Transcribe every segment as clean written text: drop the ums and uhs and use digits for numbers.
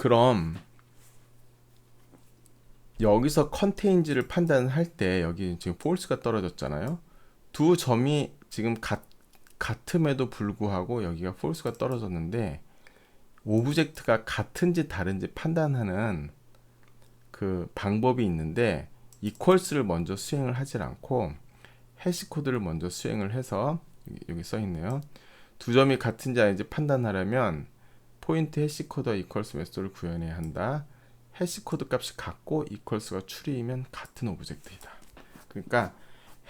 그럼 여기서 컨테인지를 판단할 때 여기 지금 false가 떨어졌잖아요. 두 점이 지금 같음에도 불구하고 여기가 false가 떨어졌는데 오브젝트가 같은지 다른지 판단하는 그 방법이 있는데 equals를 먼저 수행을 하질 않고 해시코드를 먼저 수행을 해서 여기 써 있네요. 두 점이 같은지 아닌지 판단하려면 포인트 해시코드와 equals 메소드를 구현해야 한다. 해시코드 값이 같고 equals가 true이면 같은 오브젝트이다. 그러니까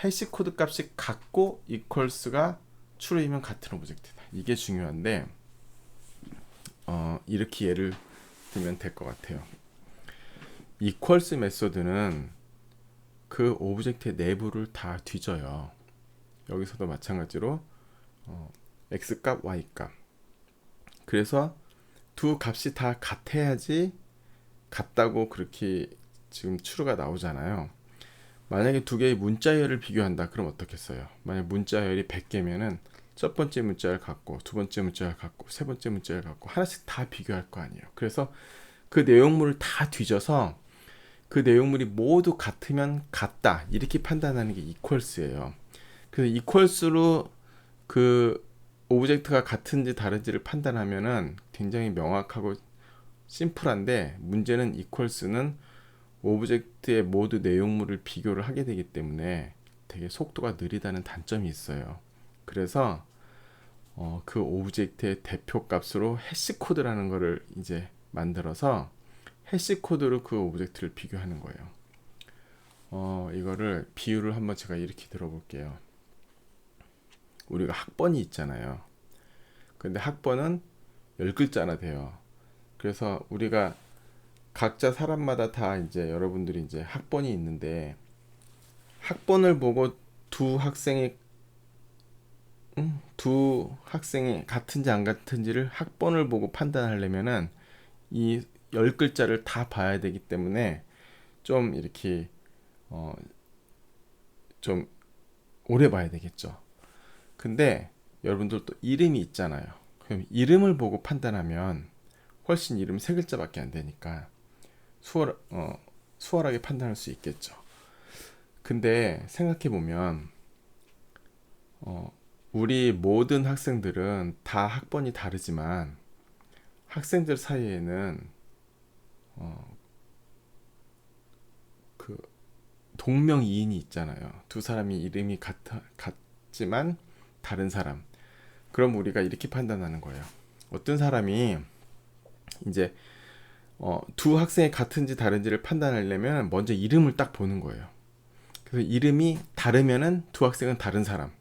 해시코드 값이 같고 equals가 true이면 같은 오브젝트이다. 이게 중요한데 이렇게 예를 들면 될 것 같아요. equals 메소드는 그 오브젝트의 내부를 다 뒤져요. 여기서도 마찬가지로 x값, y값. 그래서 두 값이 다 같아야지 같다고 그렇게 지금 true가 나오잖아요. 만약에 두 개의 문자열을 비교한다. 그럼 어떻겠어요? 만약 문자열이 100개면은 첫 번째 문자열 같고 두 번째 문자열 같고 세 번째 문자열 같고 하나씩 다 비교할 거 아니에요. 그래서 그 내용물을 다 뒤져서 그 내용물이 모두 같으면 같다 이렇게 판단하는 게 equals예요. 그래서 equals로 그 오브젝트가 같은지 다른지를 판단하면은 굉장히 명확하고 심플한데 문제는 equals는 오브젝트의 모두 내용물을 비교를 하게 되기 때문에 되게 속도가 느리다는 단점이 있어요. 그래서 그 오브젝트의 대표 값으로 해시코드라는 거를 이제 만들어서 해시코드로 그 오브젝트를 비교하는 거예요. 이거를 비유를 한번 제가 이렇게 들어볼게요. 우리가 학번이 있잖아요. 근데 학번은 10글자나 돼요. 그래서 우리가 각자 사람마다 다 이제 여러분들이 이제 학번이 있는데 학번을 보고 두 학생이 같은지 안 같은지를 학번을 보고 판단하려면은 이 10글자를 다 봐야 되기 때문에 좀 이렇게 좀 오래 봐야 되겠죠. 근데 여러분들도 이름이 있잖아요. 그럼 이름을 보고 판단하면 훨씬 이름 3글자밖에 안 되니까 수월하게 판단할 수 있겠죠. 근데 생각해보면 우리 모든 학생들은 다 학번이 다르지만 학생들 사이에는 그 동명이인이 있잖아요. 두 사람이 이름이 같지만 다른 사람. 그럼 우리가 이렇게 판단하는 거예요. 어떤 사람이 이제 두 학생이 같은지 다른지를 판단하려면 먼저 이름을 딱 보는 거예요. 그래서 이름이 다르면은 두 학생은 다른 사람.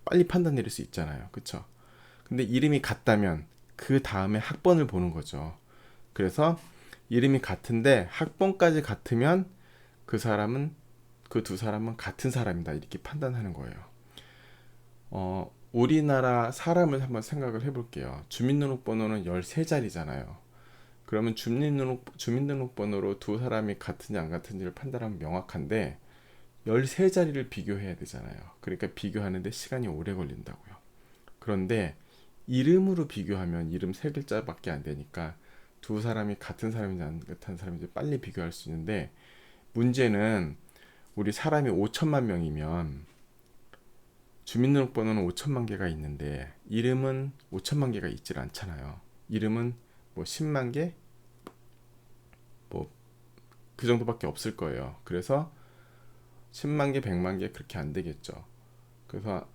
빨리 판단 내릴 수 있잖아요. 그쵸? 근데 이름이 같다면 그 다음에 학번을 보는 거죠. 그래서 이름이 같은데 학번까지 같으면 그 두 사람은 같은 사람이다. 이렇게 판단하는 거예요. 우리나라 사람을 한번 생각을 해볼게요. 주민등록번호는 13자리잖아요. 그러면 주민등록번호로 두 사람이 같은지 안 같은지를 판단하면 명확한데 13자리를 비교해야 되잖아요. 그러니까 비교하는데 시간이 오래 걸린다고요. 그런데 이름으로 비교하면 이름 3글자밖에 안 되니까 두 사람이 같은 사람인지 안 같은 사람인지 빨리 비교할 수 있는데 문제는 우리 사람이 5천만 명이면 주민등록번호는 5천만 개가 있는데 이름은 5천만 개가 있질 않잖아요. 이름은 뭐 10만 개? 뭐 그 정도밖에 없을 거예요. 그래서 10만 개, 100만 개 그렇게 안 되겠죠. 그래서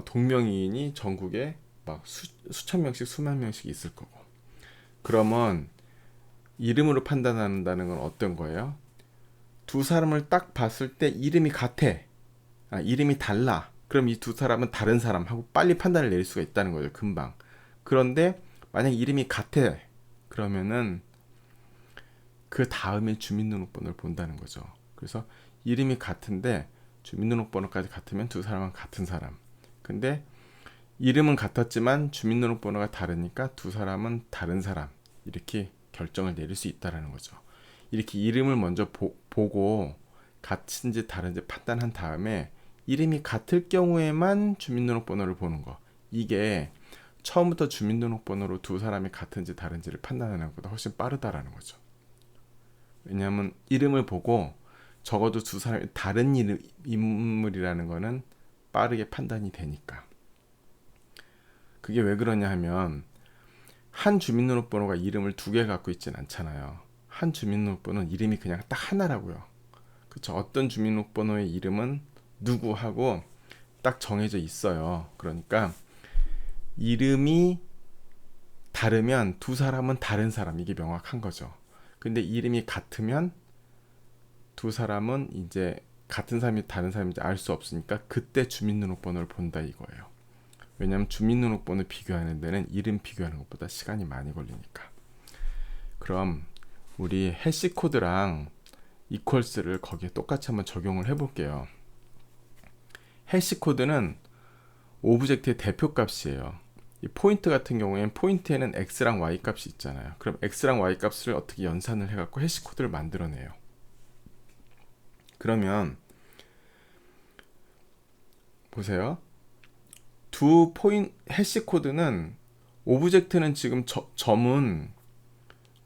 동명이인이 전국에 막 수천 명씩 수만 명씩 있을 거고. 그러면 이름으로 판단한다는 건 어떤 거예요? 두 사람을 딱 봤을 때 이름이 같아. 이름이 달라. 그럼 이 두 사람은 다른 사람 하고 빨리 판단을 내릴 수가 있다는 거죠. 금방. 그런데 만약 이름이 같아. 그러면은 그 다음에 주민등록번호를 본다는 거죠. 그래서 이름이 같은데 주민등록번호까지 같으면 두 사람은 같은 사람. 근데 이름은 같았지만 주민등록번호가 다르니까 두 사람은 다른 사람. 이렇게 결정을 내릴 수 있다는 거죠. 이렇게 이름을 먼저 보고 같은지 다른지 판단한 다음에 이름이 같을 경우에만 주민등록번호를 보는 거. 이게 처음부터 주민등록번호로 두 사람이 같은지 다른지를 판단하는 것보다 훨씬 빠르다라는 거죠. 왜냐하면 이름을 보고 적어도 두 사람이 다른 인물이라는 거는 빠르게 판단이 되니까. 그게 왜 그러냐 하면 한 주민등록번호가 이름을 두 개 갖고 있진 않잖아요. 한 주민등록번호는 이름이 그냥 딱 하나라고요. 그렇죠? 어떤 주민등록번호의 이름은 누구하고 딱 정해져 있어요. 그러니까 이름이 다르면 두 사람은 다른 사람, 이게 명확한 거죠. 근데 이름이 같으면 두 사람은 이제 같은 사람이 다른 사람인지 알 수 없으니까 그때 주민등록번호를 본다 이거예요. 왜냐하면 주민등록번호 비교하는 데는 이름 비교하는 것보다 시간이 많이 걸리니까. 그럼 우리 해시코드랑 이퀄스를 거기에 똑같이 한번 적용을 해볼게요. 해시코드는 오브젝트의 대표값이에요. 이 포인트 같은 경우에는 포인트에는 x랑 y 값이 있잖아요. 그럼 x랑 y 값을 어떻게 연산을 해갖고 해시코드를 만들어내요. 그러면 보세요. 두 포인트 해시코드는 오브젝트는 지금 점은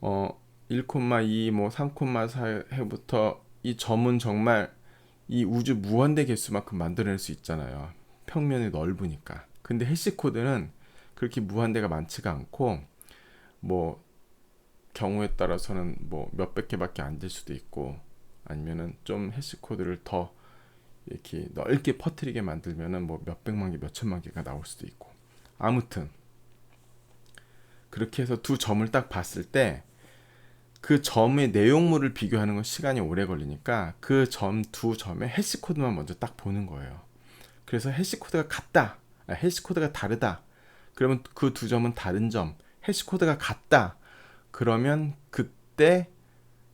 1,2 뭐 3,4해부터 이 점은 정말 이 우주 무한대 개수만큼 만들어낼 수 있잖아요. 평면이 넓으니까. 근데 해시코드는 그렇게 무한대가 많지가 않고 뭐 경우에 따라서는 뭐 몇백 개밖에 안 될 수도 있고 아니면은 좀 해시코드를 더 이렇게 넓게 퍼뜨리게 만들면은 뭐 몇백만 개, 몇천만 개가 나올 수도 있고. 아무튼 그렇게 해서 두 점을 딱 봤을 때 그 점의 내용물을 비교하는 건 시간이 오래 걸리니까 그 두 점의 해시코드만 먼저 딱 보는 거예요. 그래서 해시코드가 같다, 해시코드가 다르다, 그러면 그 두 점은 다른 점, 해시코드가 같다, 그러면 그때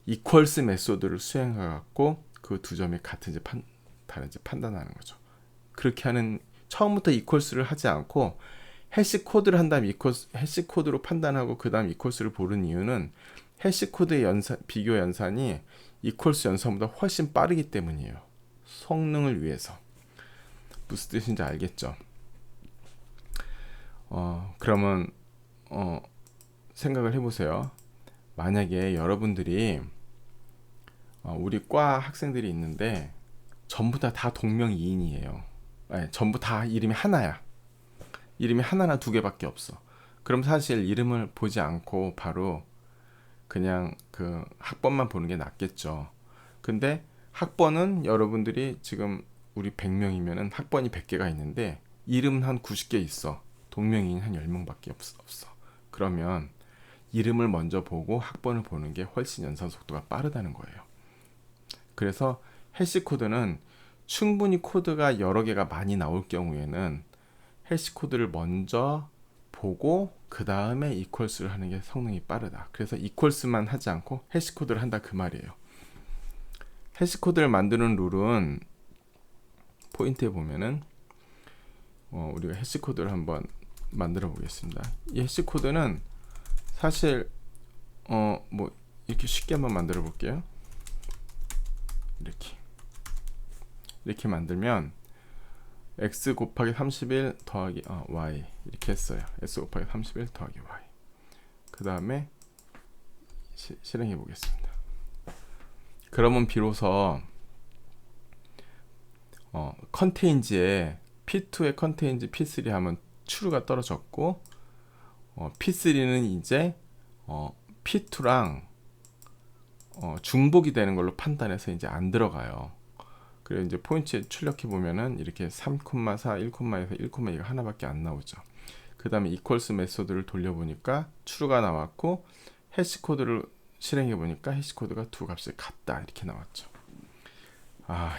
이퀄스 메소드를 수행해갖고 그 두 점이 같은지 다른지 판단하는 거죠. 그렇게 하는, 처음부터 이퀄스를 하지 않고 해시코드를 한 다음 해시코드로 판단하고 그 다음 이퀄스를 보는 이유는 해시코드의 비교 연산이 이퀄스 연산보다 훨씬 빠르기 때문이에요. 성능을 위해서. 무슨 뜻인지 알겠죠? 그러면 생각을 해보세요. 만약에 여러분들이 우리 과 학생들이 있는데 전부 다 동명이인이에요. 아니, 전부 다 이름이 하나야. 이름이 하나나 두 개밖에 없어. 그럼 사실 이름을 보지 않고 바로 그냥 그 학번만 보는 게 낫겠죠. 근데 학번은 여러분들이 지금 우리 100명이면은 학번이 100개가 있는데 이름은 한 90개 있어. 동명이인 한 10명밖에 없어. 그러면 이름을 먼저 보고 학번을 보는 게 훨씬 연산 속도가 빠르다는 거예요. 그래서 해시코드는 충분히 코드가 여러 개가 많이 나올 경우에는 해시코드를 먼저 보고 그 다음에 이퀄스를 하는 게 성능이 빠르다. 그래서 이퀄스만 하지 않고 해시코드를 한다 그 말이에요. 해시코드를 만드는 룰은 포인트에 보면은 우리가 해시코드를 한번 만들어 보겠습니다. 이 해시코드는 사실 뭐 이렇게 쉽게 한번 만들어 볼게요. 이렇게 만들면 x 곱하기 31 더하기 y 이렇게 했어요. x 곱하기 31 더하기 y. 그 다음에 실행해 보겠습니다. 그러면 비로소 컨테인지에 P2에 컨테인지 P3 하면 true가 떨어졌고 P3는 이제 P2랑 중복이 되는 걸로 판단해서 이제 안 들어가요. 그래서 이제 포인트에 출력해 보면은 이렇게 3,4, 1,2에서 1,2가 하나밖에 안 나오죠. 그 다음에 이퀄스 메소드를 돌려보니까 true가 나왔고 해시코드를 실행해 보니까 해시코드가 두 값이 같다 이렇게 나왔죠.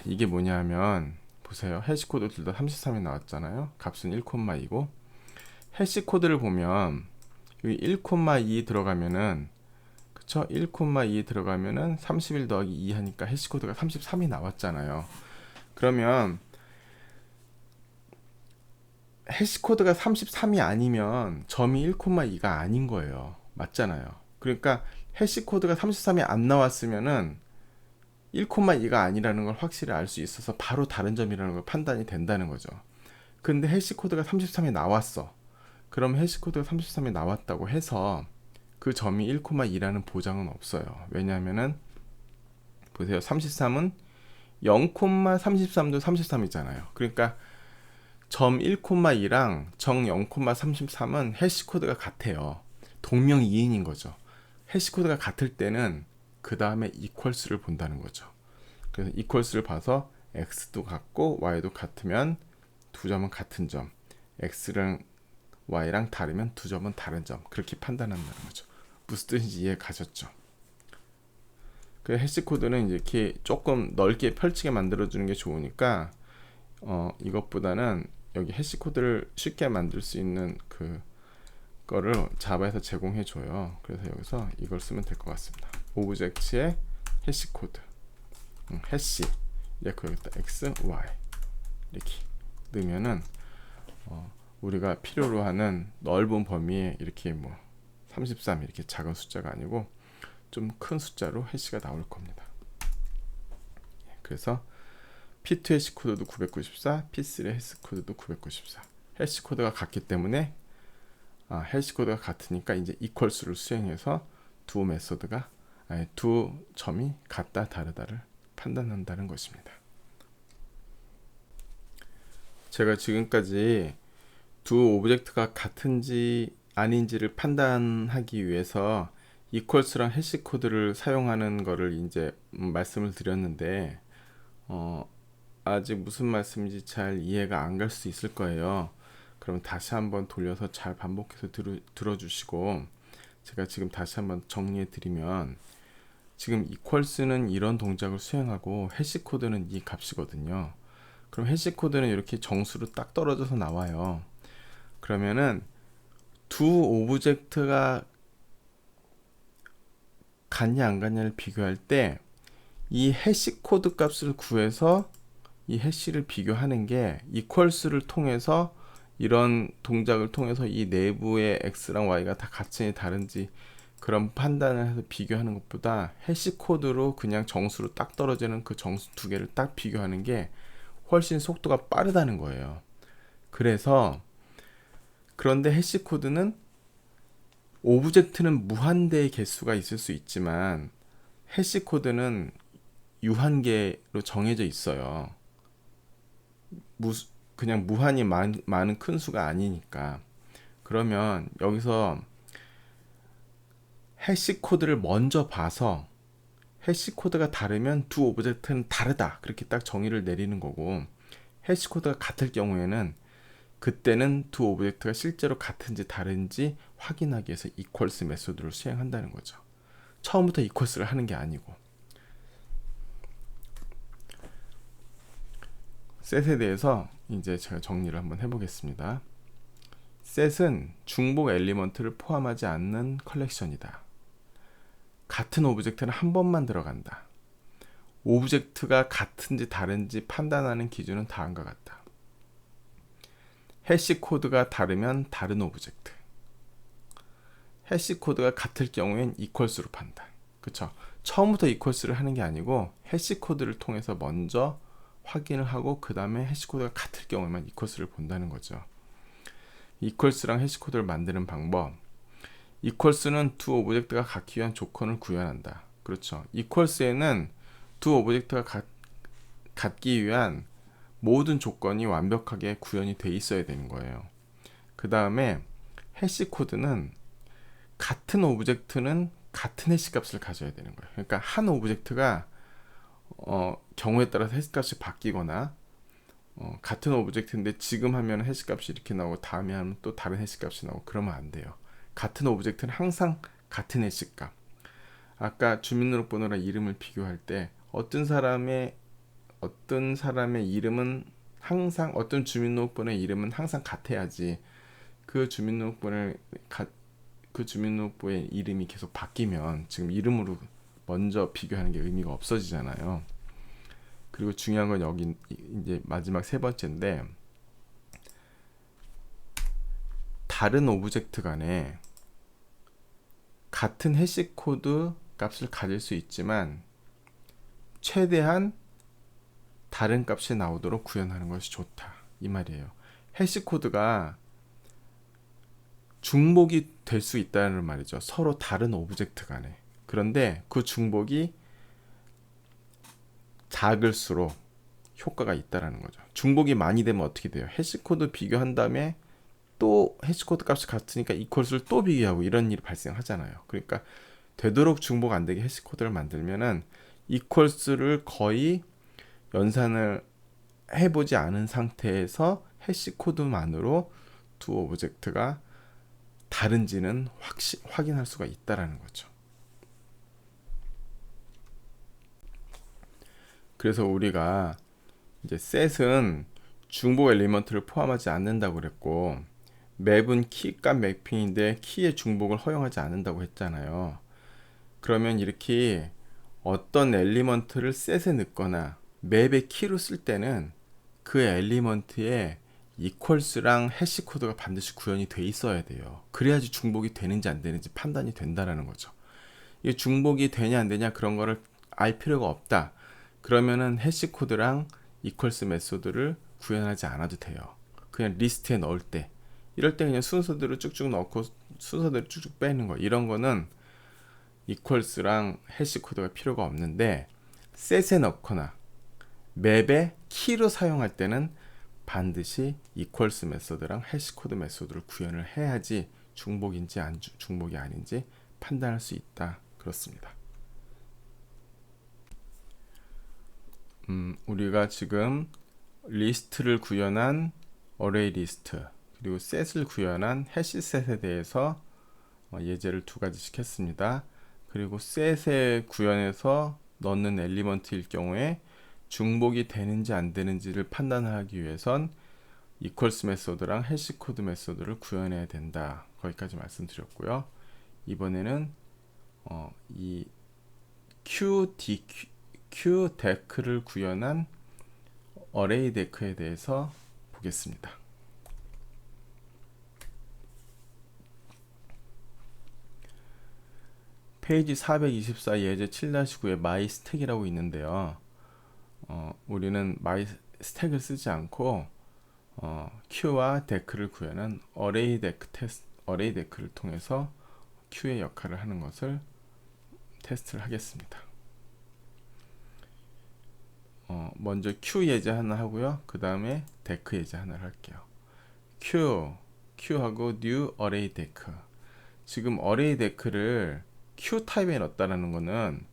이게 뭐냐면 보세요. 해시코드 둘 다 33이 나왔잖아요. 값은 1,2고 해시코드를 보면 여기 1,2 들어가면은 그쵸? 1,2 들어가면은 31 더하기 2 하니까 해시코드가 33이 나왔잖아요. 그러면 해시코드가 33이 아니면 점이 1,2가 아닌 거예요. 맞잖아요. 그러니까 해시코드가 33이 안 나왔으면은 1,2가 아니라는 걸 확실히 알 수 있어서 바로 다른 점이라는 걸 판단이 된다는 거죠. 근데 해시코드가 33이 나왔어. 그럼 해시코드가 33이 나왔다고 해서 그 점이 1,2라는 보장은 없어요. 왜냐하면은 보세요. 33은 0,33도 33이잖아요. 그러니까 점 1,2랑 정 0,33은 해시코드가 같아요. 동명이인인 거죠. 해시코드가 같을 때는 그 다음에 equals를 본다는 거죠. 그래서 equals를 봐서 x도 같고 y도 같으면 두 점은 같은 점, x랑 y랑 다르면 두 점은 다른 점, 그렇게 판단한다는 거죠. 무슨 뜻인지 이해 가셨죠? 그 해시코드는 이렇게 조금 넓게 펼치게 만들어주는 게 좋으니까 이것보다는 여기 해시코드를 쉽게 만들 수 있는 그 거를 자바에서 제공해 줘요. 그래서 여기서 이걸 쓰면 될 것 같습니다. 오브젝트의 해시코드, 해시 이렇게 여기다 x, y 이렇게 넣으면은 우리가 필요로 하는 넓은 범위에 이렇게 뭐 33 이렇게 작은 숫자가 아니고 좀 큰 숫자로 해시가 나올 겁니다. 그래서 P2 해시코드도 994, P3 해시코드도 994. 해시코드가 같기 때문에 해시코드가 같으니까 이제 equals를 수행해서 두 메소드가 두 점이 같다 다르다를 판단한다는 것입니다. 제가 지금까지 두 오브젝트가 같은지 아닌지를 판단하기 위해서 equals랑 해시코드를 사용하는 거를 이제 말씀을 드렸는데 아직 무슨 말씀인지 잘 이해가 안 갈 수 있을 거예요. 그럼 다시 한번 돌려서 잘 반복해서 들어주시고, 제가 지금 다시 한번 정리해 드리면, 지금 equals는 이런 동작을 수행하고 해시코드는 이 값이거든요. 그럼 해시코드는 이렇게 정수로 딱 떨어져서 나와요. 그러면은 두 오브젝트가 같냐 안 같냐를 비교할 때 이 해시코드 값을 구해서 이 해시를 비교하는 게 equals를 통해서 이런 동작을 통해서 이 내부의 x랑 y가 다 같은지 다른지 그런 판단을 해서 비교하는 것보다 해시코드로 그냥 정수로 딱 떨어지는 그 정수 두 개를 딱 비교하는 게 훨씬 속도가 빠르다는 거예요. 그런데 해시코드는 오브젝트는 무한대의 개수가 있을 수 있지만 해시코드는 유한계로 정해져 있어요. 그냥 무한히 많은 큰 수가 아니니까. 그러면 여기서 해시코드를 먼저 봐서 해시코드가 다르면 두 오브젝트는 다르다 그렇게 딱 정의를 내리는 거고, 해시코드가 같을 경우에는 그때는 두 오브젝트가 실제로 같은지 다른지 확인하기 위해서 equals 메소드를 수행한다는 거죠. 처음부터 equals를 하는 게 아니고. 셋에 대해서 이제 제가 정리를 한번 해보겠습니다. 셋은 중복 엘리먼트를 포함하지 않는 컬렉션이다. 같은 오브젝트는 한 번만 들어간다. 오브젝트가 같은지 다른지 판단하는 기준은 다음과 같다. 해시코드가 다르면 다른 오브젝트. 해시코드가 같을 경우엔 equals로 판단. 그쵸? 처음부터 equals를 하는 게 아니고 해시코드를 통해서 먼저 확인을 하고 그 다음에 해시코드가 같을 경우에만 equals를 본다는 거죠. equals랑 해시코드를 만드는 방법. equals는 두 오브젝트가 같기 위한 조건을 구현한다. 그렇죠. equals에는 두 오브젝트가 같기 위한 모든 조건이 완벽하게 구현이 돼 있어야 되는 거예요. 그 다음에 해시코드는 같은 오브젝트는 같은 해시 값을 가져야 되는 거예요. 그러니까 한 오브젝트가 경우에 따라서 해시 값이 바뀌거나 같은 오브젝트인데 지금 하면 해시 값이 이렇게 나오고 다음에 하면 또 다른 해시 값이 나오고 그러면 안 돼요. 같은 오브젝트는 항상 같은 해시 값. 아까 주민등록번호랑 이름을 비교할 때 어떤 사람의 이름은 항상 어떤 주민등록번호의 이름은 항상 같아야지 그 주민등록부의 이름이 계속 바뀌면 지금 이름으로 먼저 비교하는 게 의미가 없어지잖아요. 그리고 중요한 건 여기 이제 마지막 세 번째인데, 다른 오브젝트 간에 같은 해시코드 값을 가질 수 있지만 최대한 다른 값이 나오도록 구현하는 것이 좋다 이 말이에요. 해시코드가 중복이 될 수 있다는 말이죠. 서로 다른 오브젝트 간에. 그런데 그 중복이 작을수록 효과가 있다라는 거죠. 중복이 많이 되면 어떻게 돼요? 해시코드 비교한 다음에 또 해시코드 값이 같으니까 이퀄스를 또 비교하고 이런 일이 발생하잖아요. 그러니까 되도록 중복 안 되게 해시코드를 만들면은 이퀄스를 거의 연산을 해보지 않은 상태에서 해시코드만으로 두 오브젝트가 다른지는 확인할 수가 있다라는 거죠. 그래서 우리가 이제 셋은 중복 엘리먼트를 포함하지 않는다고 그랬고, 맵은 키값 매핑인데 키의 중복을 허용하지 않는다고 했잖아요. 그러면 이렇게 어떤 엘리먼트를 셋에 넣거나 맵의 키로 쓸 때는 그 엘리먼트에 이퀄스랑 해시 코드가 반드시 구현이 돼 있어야 돼요. 그래야지 중복이 되는지 안 되는지 판단이 된다라는 거죠. 이게 중복이 되냐 안 되냐 그런 거를 알 필요가 없다. 그러면은 해시 코드랑 이퀄스 메소드를 구현하지 않아도 돼요. 그냥 리스트에 넣을 때, 이럴 때 그냥 순서대로 쭉쭉 넣고 순서대로 쭉쭉 빼는 거, 이런 거는 이퀄스랑 해시 코드가 필요가 없는데, 셋에 넣거나 맵의 키로 사용할 때는 반드시 이퀄스 메소드랑 해시 코드 메소드를 구현을 해야지 중복인지 중복이 아닌지 판단할 수 있다. 그렇습니다. 우리가 지금 리스트를 구현한 어레이 리스트, 그리고 셋을 구현한 해시 셋에 대해서 예제를 두 가지씩 했습니다. 그리고 셋에 구현해서 넣는 엘리먼트일 경우에 중복이 되는지 안 되는지를 판단하기 위해선 이퀄스 메소드랑 해시 코드 메소드를 구현해야 된다. 거기까지 말씀드렸고요. 이번에는 이 QDEC를 구현한 어레이 데크에 대해서 보겠습니다. 페이지 424 예제 7-9에 my 스택이라고 있는데요. 우리는 my 스택을 쓰지 않고 Q와 데크를 구현한 어레이 데크를 통해서 Q의 역할을 하는 것을 테스트를 하겠습니다. 먼저 Q 예제 하나 하고요. 그 다음에 데크 예제 하나를 할게요. Q하고 new array 데크. 지금 array 데크를 Q 타입에 넣었다는 거는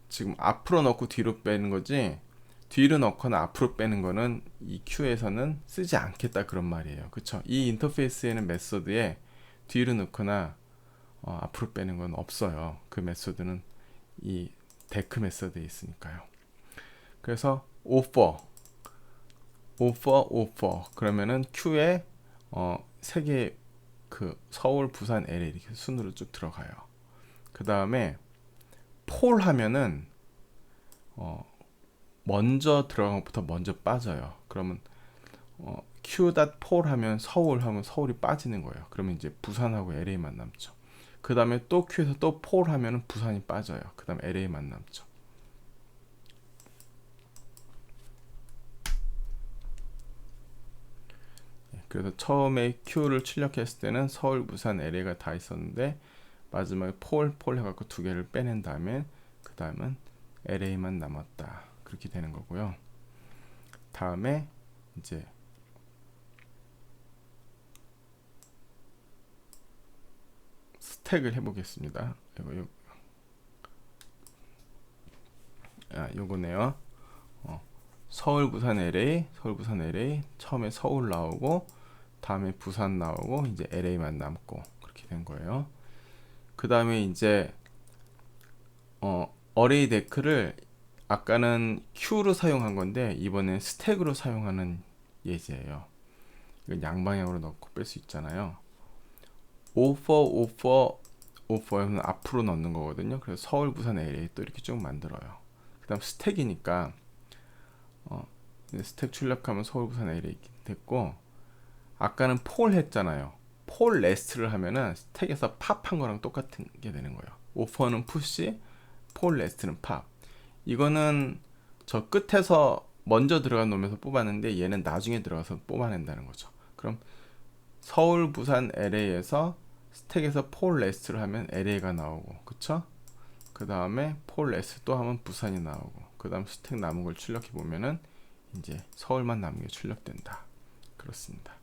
지금 앞으로 넣고 뒤로 빼는 거지, 뒤로 넣거나 앞으로 빼는 거는 이 Q에서는 쓰지 않겠다 그런 말이에요. 그쵸? 이 인터페이스에는 메소드에 뒤로 넣거나 앞으로 빼는 건 없어요. 그 메소드는 이 데크 메소드에 있으니까요. 그래서 offer 그러면은 Q에 세 개 그 서울, 부산, LA 이렇게 순으로 쭉 들어가요. 그 다음에 폴 하면은 먼저 들어간 것부터 먼저 빠져요. 그러면 Q.폴 하면 서울 하면 서울이 빠지는 거예요. 그러면 이제 부산하고 LA만 남죠. 그 다음에 또 Q에서 또 폴 하면은 부산이 빠져요. 그 다음 LA만 남죠. 그래서 처음에 Q를 출력했을 때는 서울, 부산, LA가 다 있었는데 마지막에 폴 해갖고 두 개를 빼낸 다음에 그 다음은 LA만 남았다. 그렇게 되는 거고요. 다음에 이제 스택을 해보겠습니다. 요거네요. 서울, 부산, LA, 처음에 서울 나오고 다음에 부산 나오고 이제 LA만 남고 그렇게 된 거예요. 그 다음에 이제 어레이 데크를 아까는 Q로 사용한 건데 이번엔 스택으로 사용하는 예제예요. 이건 양방향으로 넣고 뺄 수 있잖아요. offer는 앞으로 넣는 거거든요. 그래서 서울, 부산, LA 또 이렇게 쭉 만들어요. 그 다음 스택이니까 스택 출력하면 서울, 부산, LA 됐고, 아까는 폴 했잖아요. 폴 레스트를 하면은 스택에서 팝한 거랑 똑같은 게 되는 거예요. 오퍼는 푸시, 폴 레스트는 팝. 이거는 저 끝에서 먼저 들어간 놈에서 뽑았는데 얘는 나중에 들어가서 뽑아낸다는 거죠. 그럼 서울, 부산, LA에서 스택에서 폴 레스트를 하면 LA가 나오고, 그쵸? 그 다음에 폴 레스트 또 하면 부산이 나오고, 그 다음 스택 남은 걸 출력해 보면은 이제 서울만 남은 게 출력된다. 그렇습니다.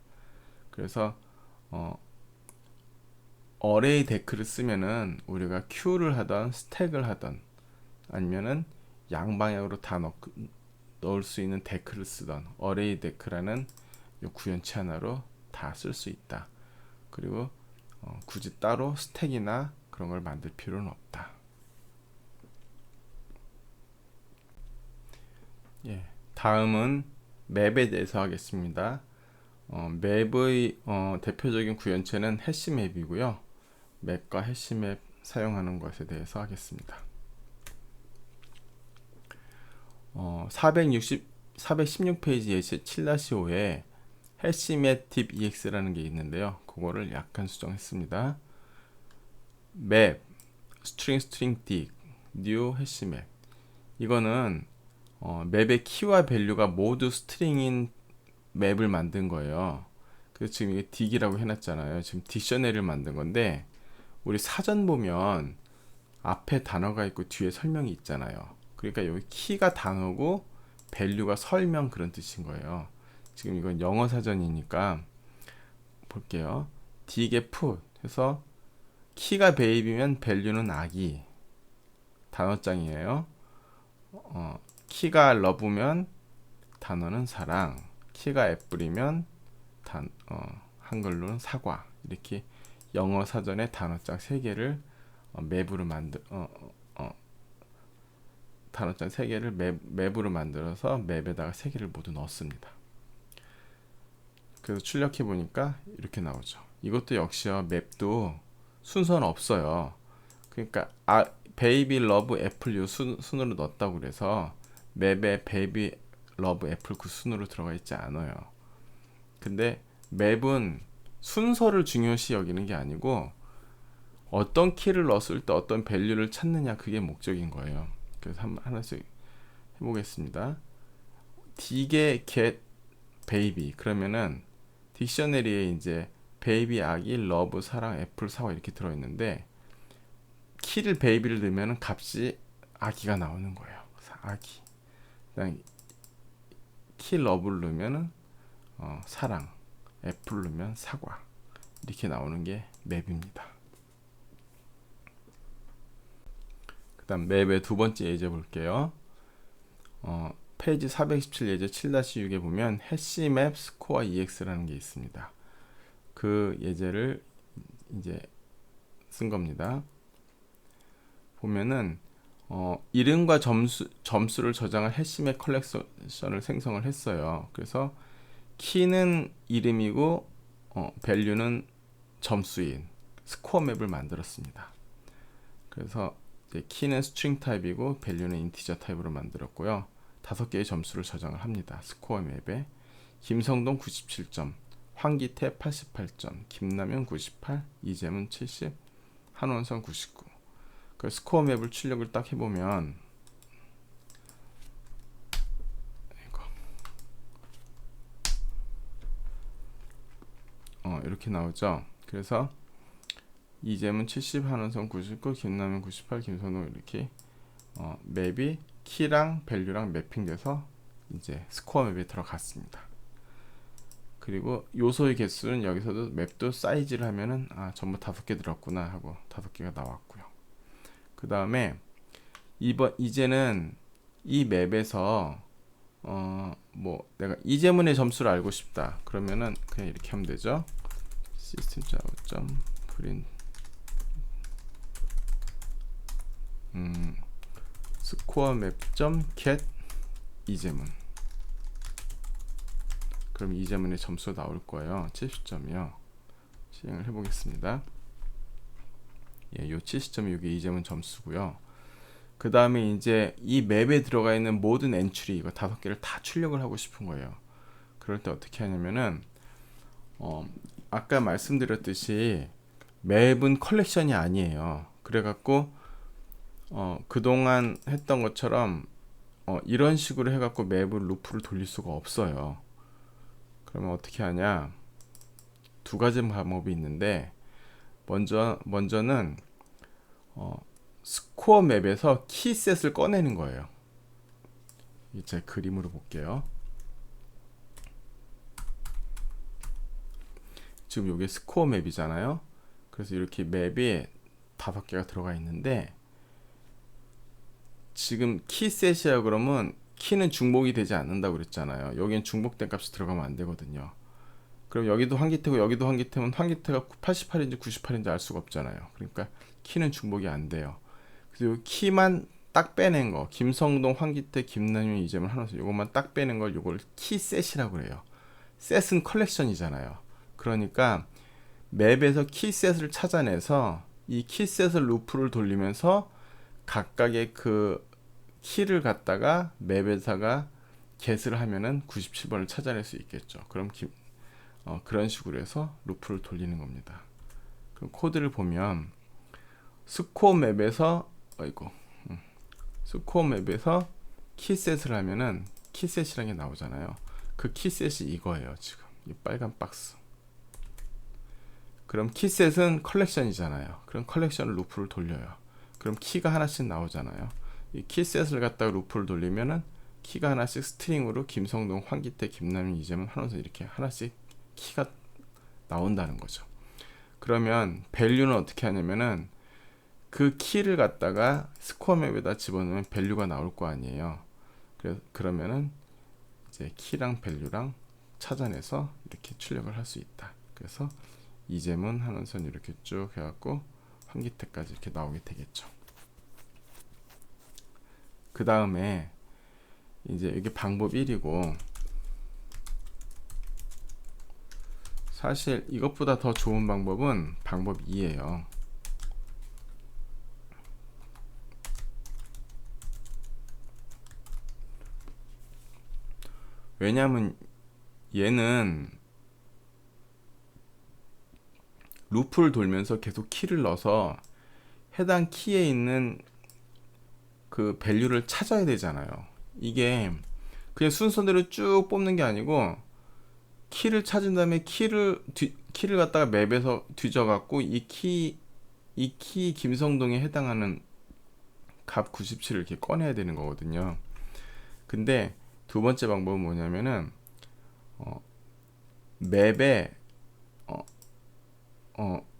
그래서 어레이 데크를 쓰면은 우리가 큐를 하던 스택을 하던 아니면은 양방향으로 다 넣을 수 있는 데크를 쓰던 어레이 데크라는 요 구현체 하나로 다 쓸 수 있다. 그리고 굳이 따로 스택이나 그런 걸 만들 필요는 없다. 예, 다음은 맵에 대해서 하겠습니다. 맵의 대표적인 구현체는 해시맵이고요. 맵과 해시맵 사용하는 것에 대해서 하겠습니다. 416페이지 예시 7-5에 해시맵 딥 EX라는 게 있는데요. 그거를 약간 수정했습니다. 맵, 스트링 딕, 뉴 해시맵. 이거는 맵의 키와 밸류가 모두 스트링인 맵을 만든 거예요. 그래서 지금 이게 딕이라고 해놨잖아요. 지금 딕셔너리를 만든 건데 우리 사전 보면 앞에 단어가 있고 뒤에 설명이 있잖아요. 그러니까 여기 키가 단어고 밸류가 설명 그런 뜻인 거예요. 지금 이건 영어 사전이니까 볼게요. 딕의 put 해서 키가 베이비면 밸류는 아기 단어장이에요. 키가 러브면 단어는 사랑, 키가 애플이면 한글로는 사과. 이렇게 영어 사전에 단어장 3개를 맵으로 단어장 3개를 맵으로 만들어서 맵에다가 3개를 모두 넣었습니다. 그래서 출력해 보니까 이렇게 나오죠. 이것도 역시요. 맵도 순서는 없어요. 그러니까 베이비 러브 애플 요 순으로 넣었다고 그래서 맵에 베이비 러브 애플 그 순으로 들어가 있지 않아요. 근데 맵은 순서를 중요시 여기는 게 아니고 어떤 키를 넣었을 때 어떤 밸류를 찾느냐 그게 목적인 거예요. 그래서 하나씩 해보겠습니다. 딕의 get baby 그러면은 딕셔너리에 이제 베이비 아기, 러브 사랑, 애플 사과 이렇게 들어있는데 키를 베이비를 넣으면 값이 아기가 나오는 거예요. 아기. 그다음 키 러브를 넣으면 사랑, 애플 넣으면 사과 이렇게 나오는 게 맵입니다. 그 다음 맵의 두 번째 예제 볼게요. 페이지 417 예제 7-6에 보면 해시맵 스코어 EX라는 게 있습니다. 그 예제를 이제 쓴 겁니다. 보면은 이름과 점수를 저장할 해시맵 컬렉션을 생성을 했어요. 그래서 키는 이름이고 밸류는 점수인 스코어 맵을 만들었습니다. 그래서 이제 키는 스트링 타입이고 밸류는 인티저 타입으로 만들었고요. 5개의 점수를 저장을 합니다. 스코어 맵에 김성동 97점, 황기태 88점, 김남현 98, 이재문 70, 한원선 99. 그 스코어 맵을 출력을 딱 해보면 이렇게 나오죠. 그래서 이재문 70, 한원선 99, 김남현 98, 김선호 이렇게 맵이 키랑 밸류랑 매핑돼서 이제 스코어 맵에 들어갔습니다. 그리고 요소의 개수는 여기서도 맵도 사이즈를 하면은 전부 5개 들었구나 하고 5개가 나왔고요. 그 다음에 이제는 이 맵에서 뭐 내가 이재문의 점수를 알고 싶다 그러면은 그냥 이렇게 하면 되죠. system.print 스코어 맵.get 이재문. 그럼 이재문의 점수가 나올 거예요. 70점이요. 실행을 해보겠습니다. 예, 요 70점이 이게 이재문 점수고요. 그 다음에 이제 이 맵에 들어가 있는 모든 엔트리 이거 5개를 다 출력을 하고 싶은 거예요. 그럴 때 어떻게 하냐면은 아까 말씀드렸듯이 맵은 컬렉션이 아니에요. 그래갖고 그동안 했던 것처럼 이런 식으로 해갖고 맵을 루프를 돌릴 수가 없어요. 그러면 어떻게 하냐? 두 가지 방법이 있는데 먼저는 스코어 맵에서 키셋을 꺼내는 거예요. 이제 그림으로 볼게요. 지금 이게 스코어 맵이잖아요. 그래서 이렇게 맵이 5개가 들어가 있는데 지금 키셋이라 그러면 키는 중복이 되지 않는다고 그랬잖아요. 여기는 중복된 값이 들어가면 안 되거든요. 그럼 여기도 환기태고 여기도 환기태면 환기태가 88인지 98인지 알 수가 없잖아요. 그러니까 키는 중복이 안 돼요. 그래서 키만 딱 빼낸 거, 김성동, 환기태, 김남윤, 이재문, 한원수 이것만 딱 빼낸 걸 이걸 키셋이라고 그래요. 셋은 컬렉션이잖아요. 그러니까 맵에서 키셋을 찾아내서 이 키셋을 루프를 돌리면서 각각의 그 키를 갖다가 맵에다가 get을 하면은 97번을 찾아낼 수 있겠죠. 그럼 그런 식으로 해서 루프를 돌리는 겁니다. 그럼 코드를 보면 스코어 맵에서 스코어 맵에서 키셋을 하면은 키셋이라는 게 나오잖아요. 그 키셋이 이거예요. 지금 이 빨간 박스. 그럼 키셋은 컬렉션이잖아요. 그럼 컬렉션을 루프를 돌려요. 그럼 키가 하나씩 나오잖아요. 이 키셋을 갖다가 루프를 돌리면은 키가 하나씩 스트링으로 김성동, 황기태, 김남윤, 이재문, 한원선 이렇게 하나씩 키가 나온다는 거죠. 그러면 밸류는 어떻게 하냐면은 그 키를 갖다가 스코어 맵에다 집어넣으면 밸류가 나올 거 아니에요. 그러면은 이제 키랑 밸류랑 찾아내서 이렇게 출력을 할 수 있다. 그래서 이재문, 한원선 이렇게 쭉 해갖고 환기태까지 이렇게 나오게 되겠죠. 그 다음에 이제 이게 방법 1이고 사실 이것보다 더 좋은 방법은 방법 2예요. 왜냐하면 얘는 루프를 돌면서 계속 키를 넣어서 해당 키에 있는 그 밸류를 찾아야 되잖아요. 이게 그냥 순서대로 쭉 뽑는 게 아니고 키를 찾은 다음에 키를 갖다가 맵에서 뒤져갖고 이 키 김성동에 해당하는 값 97을 이렇게 꺼내야 되는 거거든요. 근데 두 번째 방법은 뭐냐면은 맵에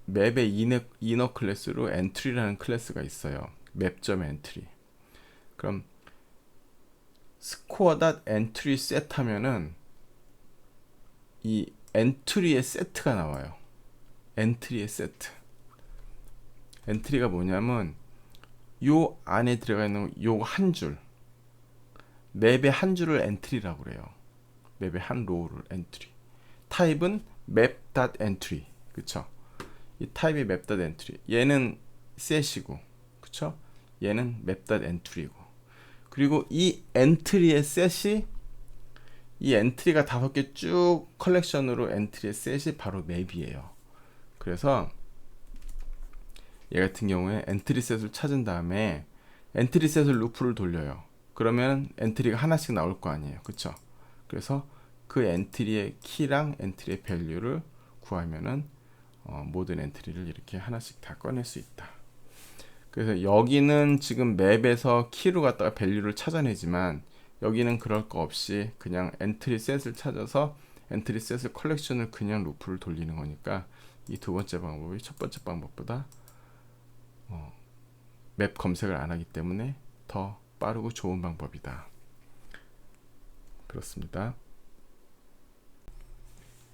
맵의 이너 클래스로 엔트리라는 클래스가 있어요. 맵.entry. 그럼 score.entry set 하면은 이 엔트리의 세트가 나와요. 엔트리의 세트. 엔트리가 뭐냐면 요 안에 들어가 있는 요 한 줄. 맵의 한 줄을 엔트리라고 그래요. 맵의 한 로우를 엔트리. 타입은 map.entry. 그쵸? 이 타입이 map.entry. 얘는 셋이고, 그쵸? 얘는 map.entry고. 그리고 이 엔트리의 셋이 이 엔트리가 5개 쭉 컬렉션으로 엔트리의 셋이 바로 맵이에요. 그래서 얘 같은 경우에 엔트리 셋을 찾은 다음에 엔트리 셋을 루프를 돌려요. 그러면 엔트리가 하나씩 나올 거 아니에요. 그쵸? 그래서 그 엔트리의 키랑 엔트리의 밸류를 구하면은 모든 엔트리를 이렇게 하나씩 다 꺼낼 수 있다. 그래서 여기는 지금 맵에서 키로 갖다가 밸류를 찾아내지만 여기는 그럴 거 없이 그냥 엔트리 셋을 찾아서 엔트리 셋을 컬렉션을 그냥 루프를 돌리는 거니까 이 두 번째 방법이 첫 번째 방법보다 맵 검색을 안 하기 때문에 더 빠르고 좋은 방법이다. 그렇습니다.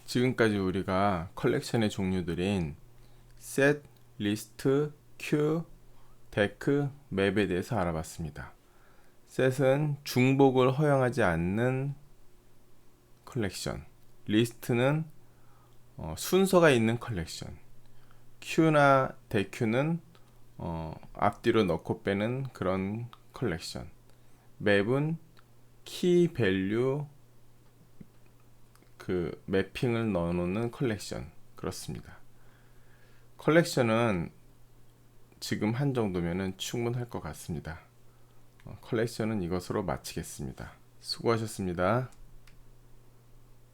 지금까지 우리가 컬렉션의 종류들인 셋, 리스트, 큐, 데크, 맵에 대해서 알아봤습니다. 셋은 중복을 허용하지 않는 컬렉션, 리스트는 순서가 있는 컬렉션, 큐나 데큐는 앞뒤로 넣고 빼는 그런 컬렉션, 맵은 키 밸류 그 매핑을 넣어놓는 컬렉션. 그렇습니다. 컬렉션은 지금 한 정도면은 충분할 것 같습니다. 컬렉션은 이것으로 마치겠습니다. 수고하셨습니다.